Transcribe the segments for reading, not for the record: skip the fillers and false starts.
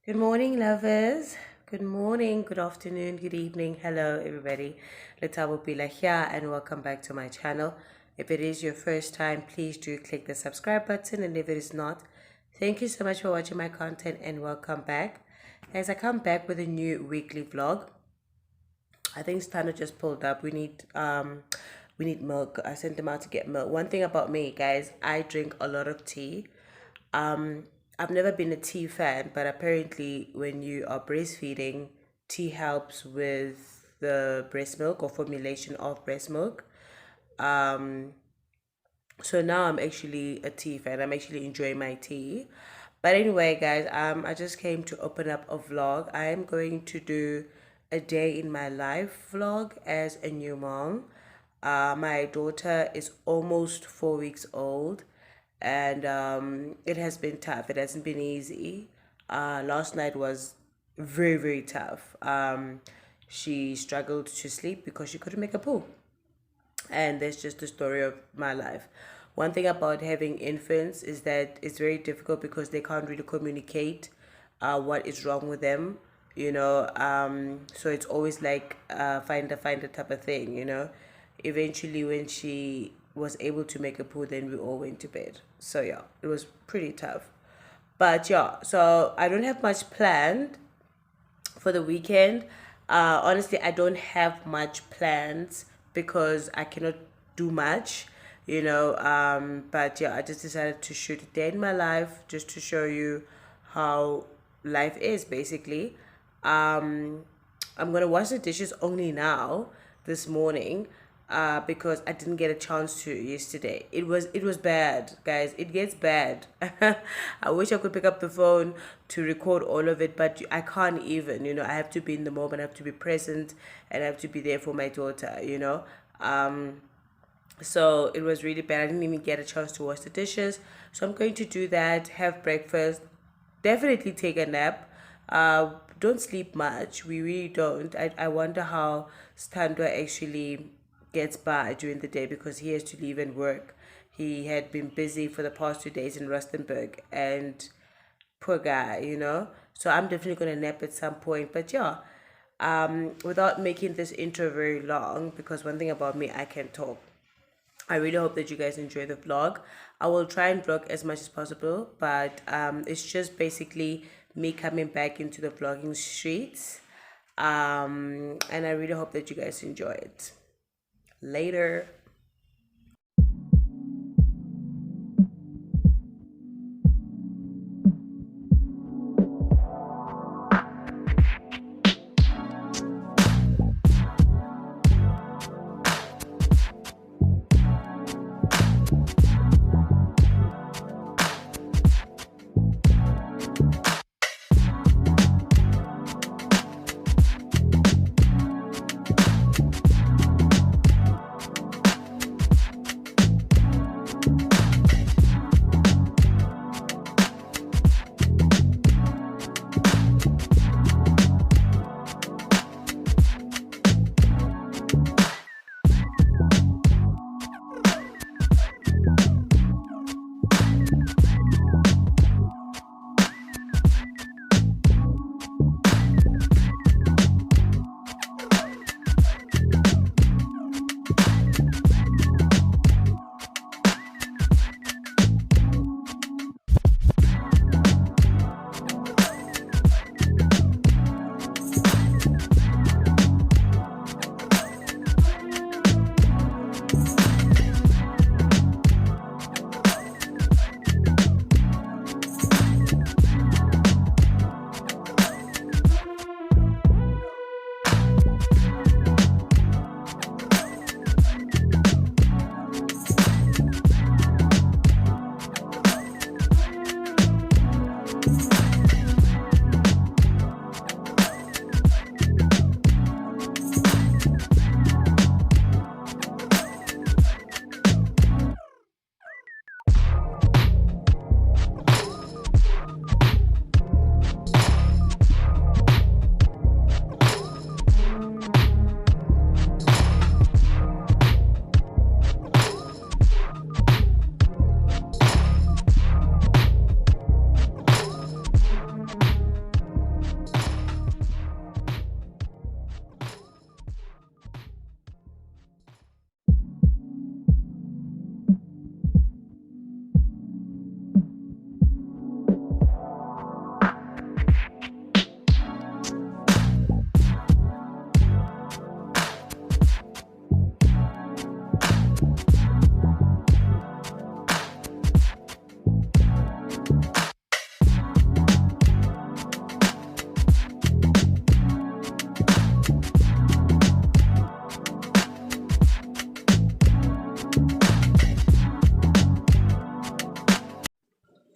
Good morning, lovers. Good morning, good afternoon, good evening. Hello, everybody. Letabo Bila here, and welcome back to my channel. If it is your first time, please do click the subscribe button, and if it is not, thank you so much for watching my content and welcome back. As I come back with a new weekly vlog, I think Stana just pulled up. We need milk. I sent them out to get milk. One thing about me, guys, I drink a lot of tea. I've never been a tea fan, but apparently when you are breastfeeding, tea helps with the breast milk or formulation of breast milk. So now I'm actually a tea fan. I'm actually enjoying my tea. But anyway, guys, I just came to open up a vlog. I am going to do a day in my life vlog as a new mom. My daughter is almost 4 weeks old, and it has been tough. It hasn't been easy. Last night was very, very tough. She struggled to sleep because she couldn't make a poo, and that's just the story of my life. One thing about having infants is that it's very difficult because they can't really communicate what is wrong with them, so it's always like find a type of thing. Eventually when she was able to make a poo, then we all went to bed. So yeah, it was pretty tough. But yeah, so I don't have much planned for the weekend. Honestly, I don't have much plans because I cannot do much, But yeah, I just decided to shoot a day in my life just to show you how life is basically. I'm gonna wash the dishes only now this morning because I didn't get a chance to yesterday. It was bad, guys. It gets bad. I wish I could pick up the phone to record all of it, but I can't even. I have to be in the moment. I have to be present, and I have to be there for my daughter. So it was really bad. I didn't even get a chance to wash the dishes. So I'm going to do that. Have breakfast. Definitely take a nap. Don't sleep much. We really don't. I wonder how Standa actually gets by during the day because he has to leave and work. He had been busy for the past 2 days in Rustenburg, and poor guy. So I'm definitely gonna nap at some point. But yeah, without making this intro very long, because one thing about me, I can talk. I really hope that you guys enjoy the vlog. I will try and vlog as much as possible, but it's just basically me coming back into the vlogging streets. And I really hope that you guys enjoy it. Later.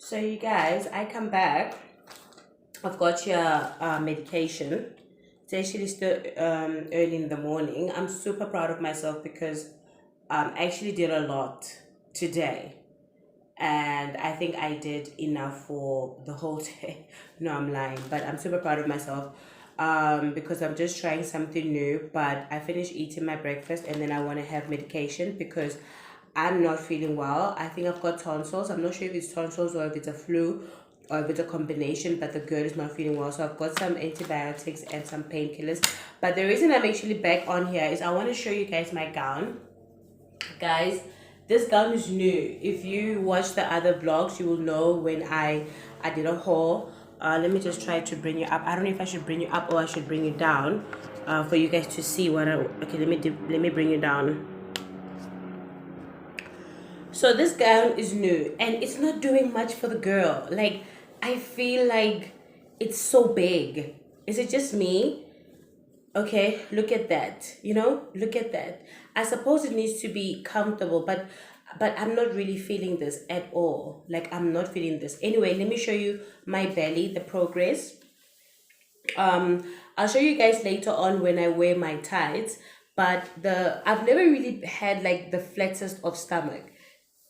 So you guys, I come back. I've got your medication. It's actually still early in the morning. I'm super proud of myself because I actually did a lot today. And I think I did enough for the whole day. No, I'm lying, but I'm super proud of myself because I'm just trying something new. But I finished eating my breakfast and then I want to have medication because I'm not feeling well. I think I've got tonsils. I'm not sure if it's tonsils or if it's a flu or if it's a combination, but the girl is not feeling well. So I've got some antibiotics and some painkillers. But the reason I'm actually back on here is I want to show you guys my gown. Guys, this gown is new. If you watch the other vlogs, you will know when I did a haul. Let me just try to bring you up. I don't know if I should bring you up or I should bring you down for you guys to see what I... Okay, let me bring you down. So this gown is new and it's not doing much for the girl. Like, I feel like it's so big. Is it just me? Okay, look at that. Look at that. I suppose it needs to be comfortable, but I'm not really feeling this at all. Like, I'm not feeling this. Anyway, let me show you my belly, the progress. I'll show you guys later on when I wear my tights, but I've never really had like the flattest of stomach.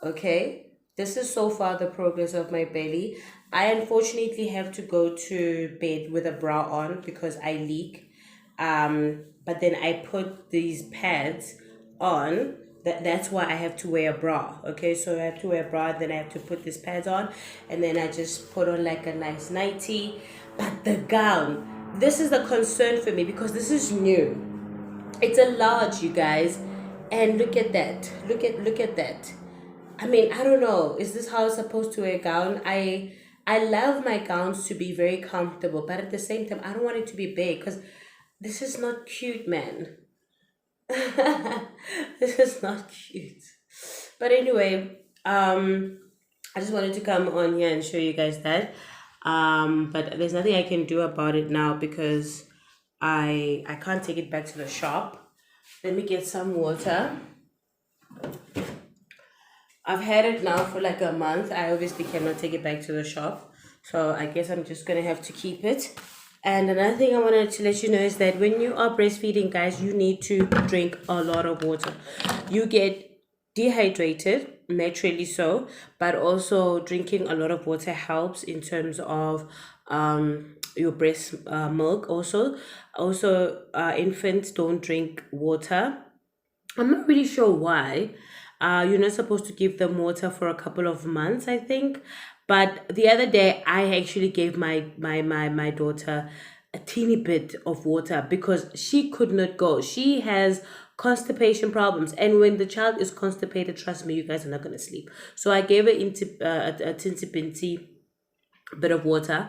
Okay, this is so far the progress of my belly. I unfortunately have to go to bed with a bra on because I leak. But then I put these pads on. That's why I have to wear a bra. Okay, so I have to wear a bra, then I have to put these pads on, and then I just put on like a nice nightie. But the gown, this is the concern for me because this is new. It's a large, you guys, and look at that. Look at that. I mean, I don't know. Is this how I'm supposed to wear a gown? I love my gowns to be very comfortable, but at the same time, I don't want it to be big because this is not cute, man. This is not cute. But anyway, I just wanted to come on here and show you guys that. But there's nothing I can do about it now because I can't take it back to the shop. Let me get some water. I've had it now for like a month. I obviously cannot take it back to the shop. So I guess I'm just going to have to keep it. And another thing I wanted to let you know is that when you are breastfeeding, guys, you need to drink a lot of water. You get dehydrated, naturally so, but also drinking a lot of water helps in terms of your breast milk also infants don't drink water. I'm not really sure why. You're not supposed to give them water for a couple of months, I think. But the other day, I actually gave my daughter a teeny bit of water because she could not go. She has constipation problems, and when the child is constipated, trust me, you guys are not gonna sleep. So I gave her a teensy pinty bit of water.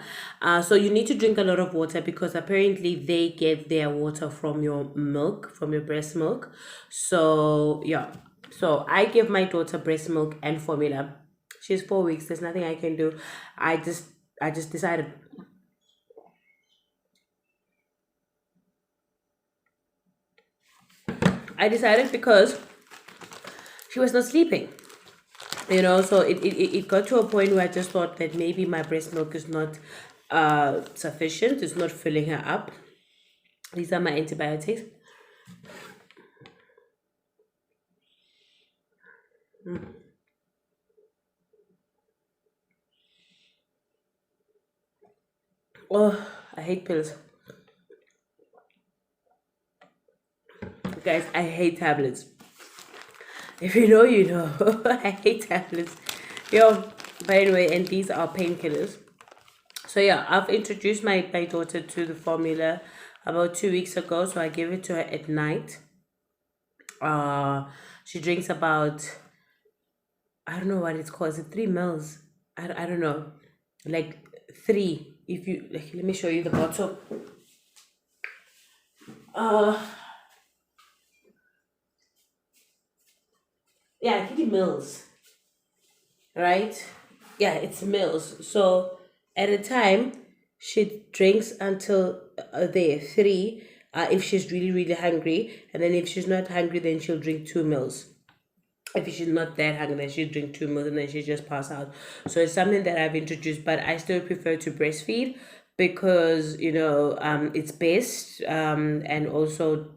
So you need to drink a lot of water because apparently they get their water from your milk, from your breast milk. So yeah, so I give my daughter breast milk and formula. She's 4 weeks. There's nothing I can do. I just decided. I decided because she was not sleeping. So it got to a point where I just thought that maybe my breast milk is not sufficient. It's not filling her up. These are my antibiotics. Oh, I hate pills. Guys, I hate tablets. If you know, you know. I hate tablets. Yo, but anyway, and these are painkillers. So yeah, I've introduced my daughter to the formula about 2 weeks ago. So I give it to her at night. She drinks about, I don't know what it's called. Is it 3 mils? I don't know. Like three. If you like, let me show you the bottle. Uh yeah, 3 mils. Right? Yeah, it's mils. So at a time, she drinks until there 3. If she's really really hungry, and then if she's not hungry, then she'll drink 2 mils. if she's not that hungry, then she'll drink 2 milk and then she just pass out. So it's something that I've introduced, but I still prefer to breastfeed because it's best, and also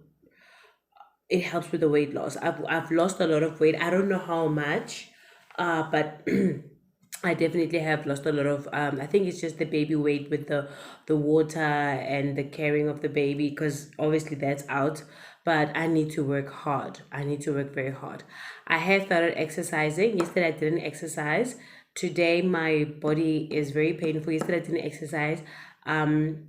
it helps with the weight loss. I've lost a lot of weight. I don't know how much, but I definitely have lost a lot of. I think it's just the baby weight with the water and the caring of the baby, because obviously that's out. But I need to work hard. I need to work very hard. I have started exercising. Yesterday I didn't exercise. Today my body is very painful. Yesterday I didn't exercise. Um,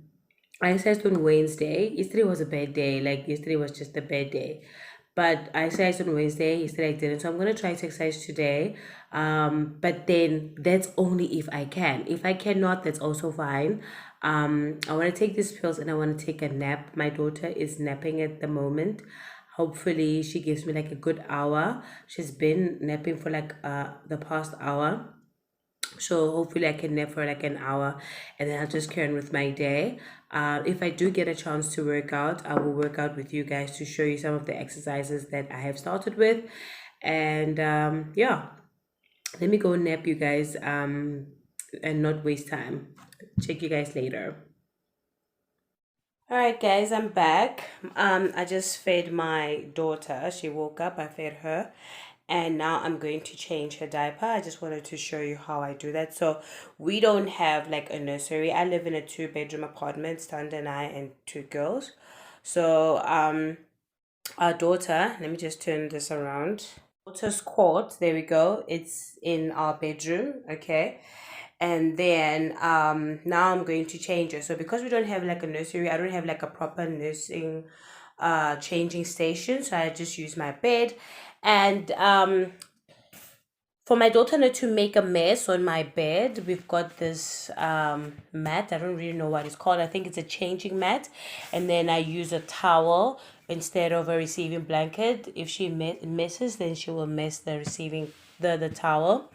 I exercised on Wednesday. Yesterday was a bad day. Like yesterday was just a bad day. But I exercised on Wednesday. Yesterday I didn't. So I'm gonna try to exercise today. But then that's only if I can. If I cannot, that's also fine. I wanna take these pills and I wanna take a nap. My daughter is napping at the moment. Hopefully she gives me like a good hour. She's been napping for like the past hour. So hopefully I can nap for like an hour and then I'll just carry on with my day. If I do get a chance to work out, I will work out with you guys to show you some of the exercises that I have started with. And yeah, let me go nap, you guys, and not waste time. Check you guys later. All right, guys, I'm back. I just fed my daughter. She woke up, I fed her, and now I'm going to change her diaper. I just wanted to show you how I do that. So, we don't have like a nursery. I live in a two-bedroom apartment, Standa and I, and two girls. So, our daughter, let me just turn this around. Daughter's court, there we go. It's in our bedroom, okay? And then now I'm going to change her. So because we don't have like a nursery, I don't have like a proper nursing changing station, so I just use my bed. And for my daughter not to make a mess on my bed, we've got this mat. I don't really know what it's called. I think it's a changing mat. And then I use a towel instead of a receiving blanket. If she messes, then she will mess the receiving the towel.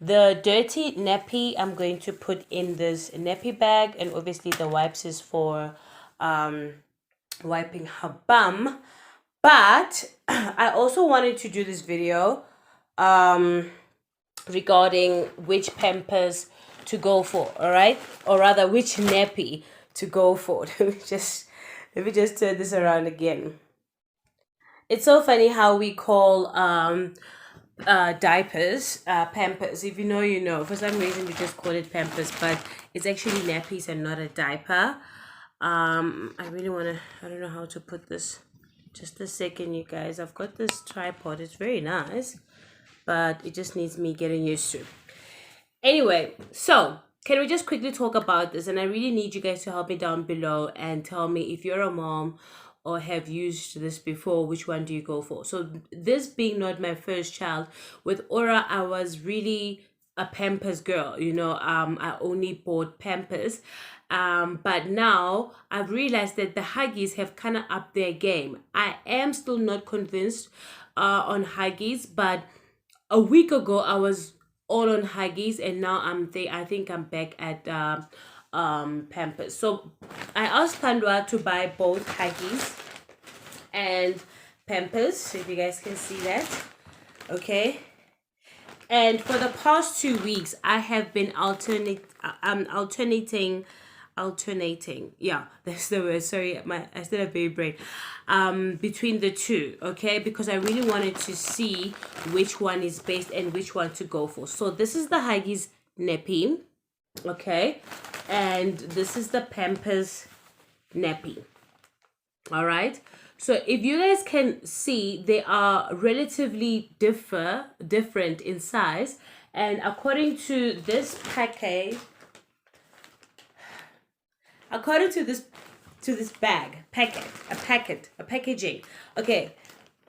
The dirty nappy I'm going to put in this nappy bag, and obviously the wipes is for wiping her bum. But I also wanted to do this video regarding which pampers to go for, all right? Or rather, which nappy to go for. Let me just turn this around again. It's so funny how we call diapers pampers. If you know, you know. For some reason we just call it pampers, but it's actually nappies and not a diaper. I really want to, I don't know how to put this. Just a second, you guys. I've got this tripod. It's very nice, but it just needs me getting used to. Anyway, so can we just quickly talk about this? And I really need you guys to help me down below and tell me if you're a mom or have used this before, which one do you go for? So this being not my first child, with Aura, I was really a Pampers girl. I only bought Pampers. But now I've realized that the Huggies have kind of upped their game. I am still not convinced on Huggies, but a week ago I was all on Huggies, and now I think I'm back at Pampers. So I asked Pandwa to buy both Huggies and Pampers, so if you guys can see that. Okay. And for the past 2 weeks, I have been alternating. Yeah, that's the word. Sorry, I still have baby brain. Between the two, okay, because I really wanted to see which one is best and which one to go for. So this is the Huggies nappy, okay, and this is the Pampers nappy. All right. So if you guys can see, they are relatively different in size, and according to this package, according to this packaging, okay,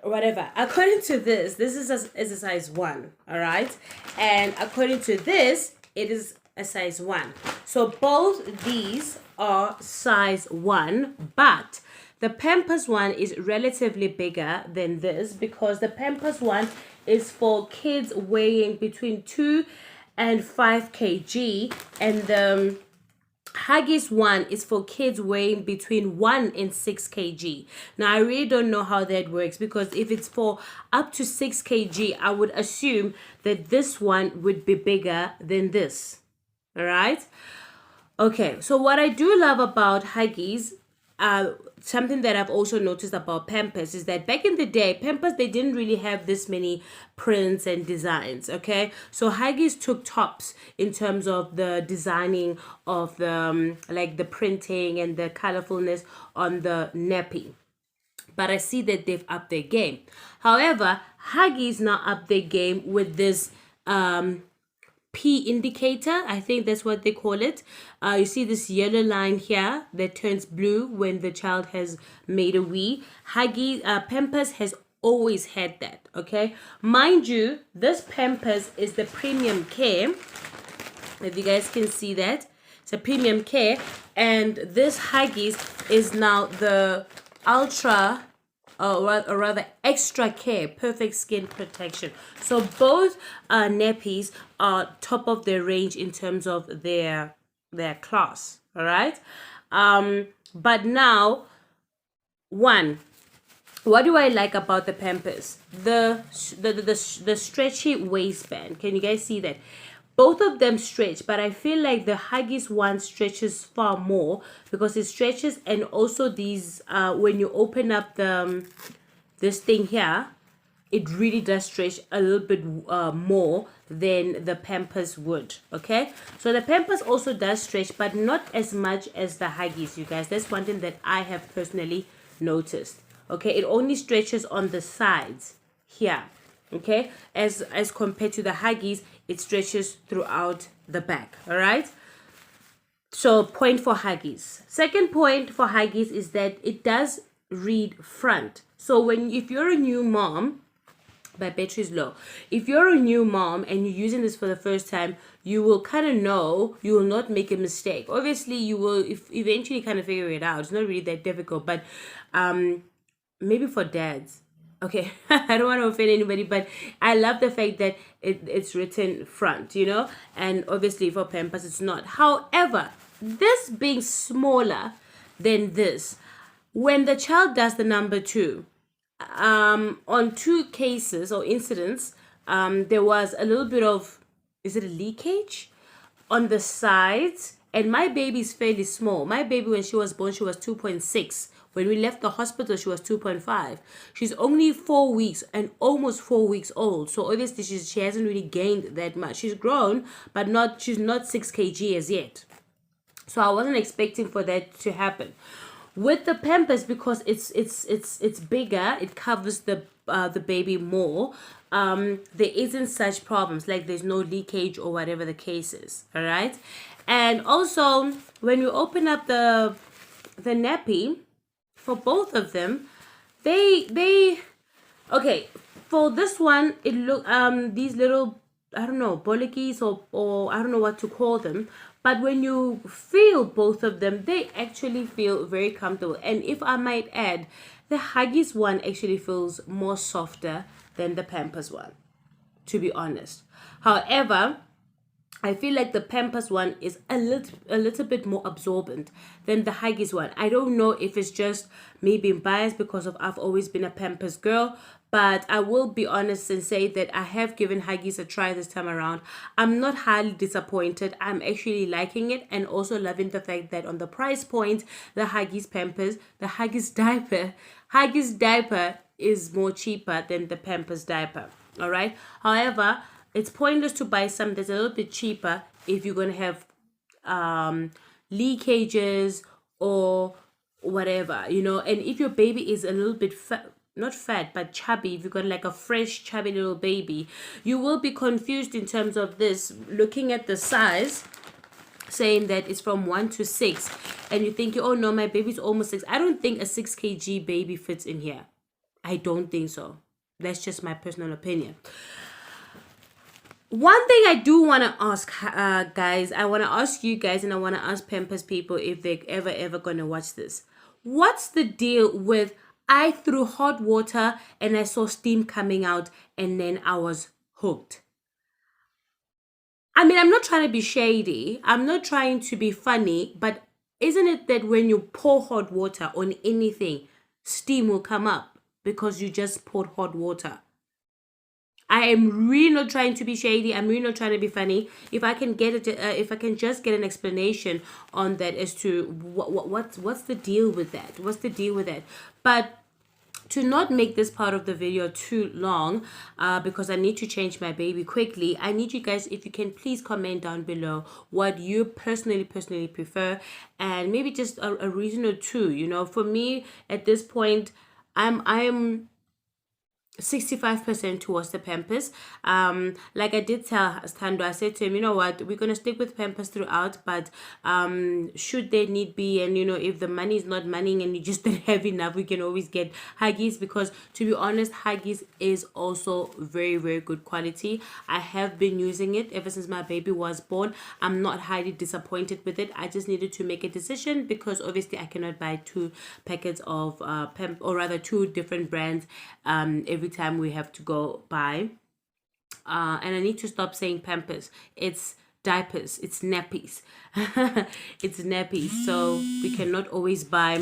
whatever. According to this is a size 1, all right, and according to this, it is a size 1. So both these are size 1, but the Pampers one is relatively bigger than this, because the Pampers one is for kids weighing between 2 and 5 kg, and the Huggies one is for kids weighing between 1 and 6 kg. Now, I really don't know how that works, because if it's for up to 6 kg, I would assume that this one would be bigger than this. All right. Okay, so what I do love about Huggies, something that I've also noticed about Pampers, is that back in the day, Pampers, they didn't really have this many prints and designs. Okay, so Huggies took tops in terms of the designing of the like the printing and the colorfulness on the nappy. But I see that they've upped their game. However, Huggies now up their game with this P indicator. I think that's what they call it. You see this yellow line here that turns blue when the child has made a wee. Huggies, Pampers has always had that. Okay, mind you, this Pampers is the premium care. If you guys can see that, it's a premium care, and this Huggies is now the ultra, or rather extra care, perfect skin protection. So both nappies are top of their range in terms of their class. All right. But now, what do I like about the Pampers? The stretchy waistband. Can you guys see that? Both of them stretch, but I feel like the Huggies one stretches far more, because it stretches, and also these when you open up the this thing here, it really does stretch a little bit more than the Pampers would. Okay, so the Pampers also does stretch, but not as much as the Huggies, you guys. That's one thing that I have personally noticed. Okay, it only stretches on the sides here. Okay, as compared to the Huggies, it stretches throughout the back. All right, so point for Huggies. Second point for Huggies is that it does read front. So if you're a new mom, my battery is low. If you're a new mom and you're using this for the first time, you will kind of know, you will not make a mistake. Obviously, you will eventually kind of figure it out. It's not really that difficult, but maybe for dads. Okay, I don't want to offend anybody, but I love the fact that it's written front, and obviously for Pampers it's not. However, this being smaller than this, when the child does the number 2, on 2 cases or incidents, there was a little bit of, is it a leakage on the sides? And my baby is fairly small. My baby, when she was born, she was 2.6. When we left the hospital, she was 2.5. She's only 4 weeks and almost 4 weeks old. So obviously she hasn't really gained that much. She's grown, but she's not 6 kg as yet. So I wasn't expecting for that to happen. With the Pampers, because it's bigger, it covers the baby more. There isn't such problems, like there's no leakage or whatever the case is. All right, and also when you open up the nappy for both of them, they okay. For this one, it look these little, I don't know, bollockis or I don't know what to call them. But when you feel both of them, they actually feel very comfortable. And if I might add, the Huggies one actually feels more softer than the Pampers one, to be honest. However, I feel like the Pampers one is a little bit more absorbent than the Huggies one. I don't know if it's just me being biased because I've always been a Pampers girl, but I will be honest and say that I have given Huggies a try this time around. I'm not highly disappointed. I'm actually liking it, and also loving the fact that on the price point, the Huggies Pampers, the Huggies diaper is more cheaper than the Pampers diaper. All right. However, it's pointless to buy something that's a little bit cheaper if you're going to have leakages or whatever, and if your baby is a little bit not fat, but chubby, if you've got like a fresh, chubby little baby, you will be confused in terms of this, looking at the size, saying that it's from 1 to 6, and you think, oh no, my baby's almost 6. I don't think a 6 kg baby fits in here. I don't think so. That's just my personal opinion. One thing I do want to ask, guys, I want to ask you guys, and I want to ask Pampers people if they're ever going to watch this. What's the deal with I threw hot water and I saw steam coming out and then I was hooked? I mean, I'm not trying to be shady. I'm not trying to be funny, but isn't it that when you pour hot water on anything, steam will come up because you just poured hot water? I am really not trying to be shady. I'm really not trying to be funny. If I can get it, if I can just get an explanation on that as to what's the deal with that? What's the deal with that? But to not make this part of the video too long, because I need to change my baby quickly, I need you guys, if you can please comment down below what you personally prefer, and maybe just a reason or two. You know, for me at this point, I'm 65% towards the Pampers. Like I did tell Stando, I said to him, you know what, we're gonna stick with Pampers throughout, but should there need be, and you know, if the money is not money and you just don't have enough, we can always get Huggies, because to be honest, Huggies is also very good quality. I have been using it ever since my baby was born. I'm not highly disappointed with it. I just needed to make a decision, because obviously I cannot buy 2 packets of or rather 2 different brands every time we have to go buy. And I need to stop saying Pampers. It's diapers. It's nappies. It's nappies. So we cannot always buy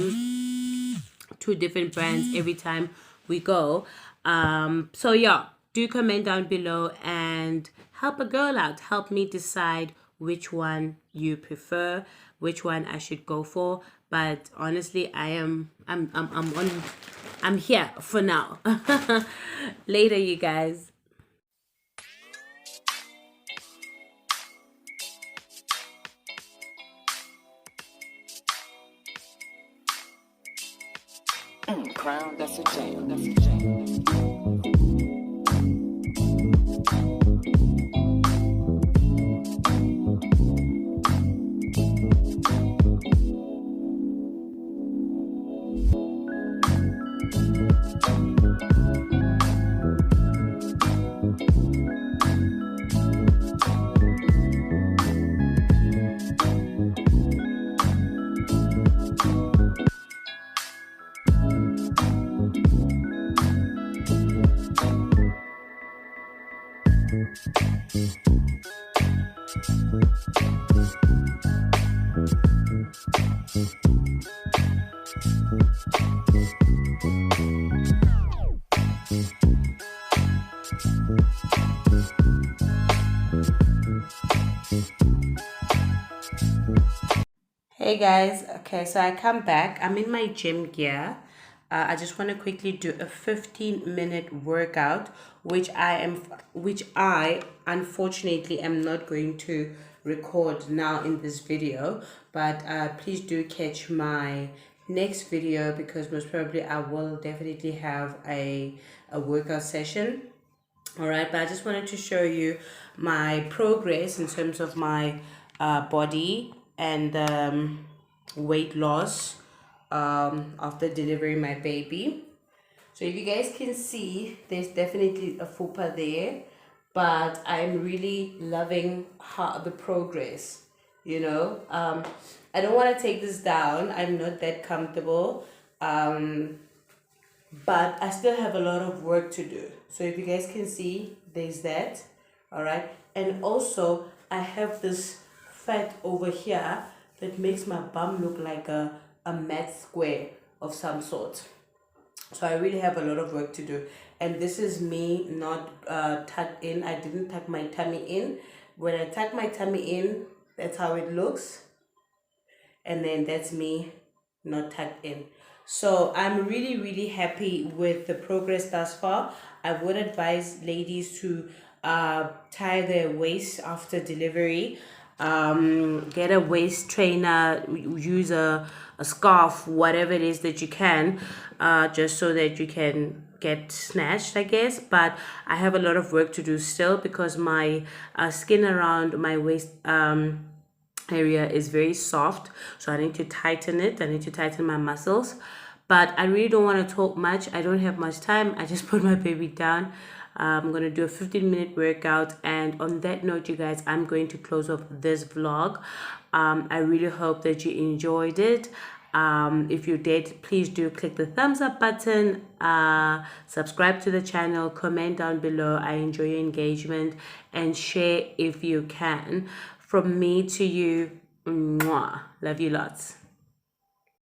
2 different brands every time we go. So yeah, do comment down below and help a girl out. Help me decide which one you prefer, which one I should go for. But honestly, I'm here for now. Later, you guys. Crown, that's a jam, that's a jam. Hey guys, okay, so I come back. I'm in my gym gear. I just want to quickly do a 15-minute workout, which I unfortunately am not going to record now in this video, but please do catch my next video, because most probably I will definitely have a workout session. All right, but I just wanted to show you my progress in terms of my body and weight loss after delivering my baby. So if you guys can see, there's definitely a fupa there, but I'm really loving the progress. You know, I don't want to take this down. I'm not that comfortable. But I still have a lot of work to do. So if you guys can see, there's that. All right. And also, I have this fat over here that makes my bum look like a math square of some sort. So I really have a lot of work to do. And this is me not tucked in. I didn't tuck my tummy in. When I tuck my tummy in, that's how it looks. And then that's me not tucked in. So I'm really happy with the progress thus far. I would advise ladies to tie their waist after delivery. Get a waist trainer, use a scarf, whatever it is that you can, just so that you can get snatched, I guess. But I have a lot of work to do still, because my skin around my waist area is very soft, so I need to tighten it. I need to tighten my muscles, but I really don't want to talk much. I don't have much time. I just put my baby down. I'm gonna do a 15-minute workout, and on that note, you guys, I'm going to close off this vlog. I really hope that you enjoyed it. If you did, please do click the thumbs up button, subscribe to the channel, comment down below. I enjoy your engagement, and share if you can. From me to you, mwah. Love you lots.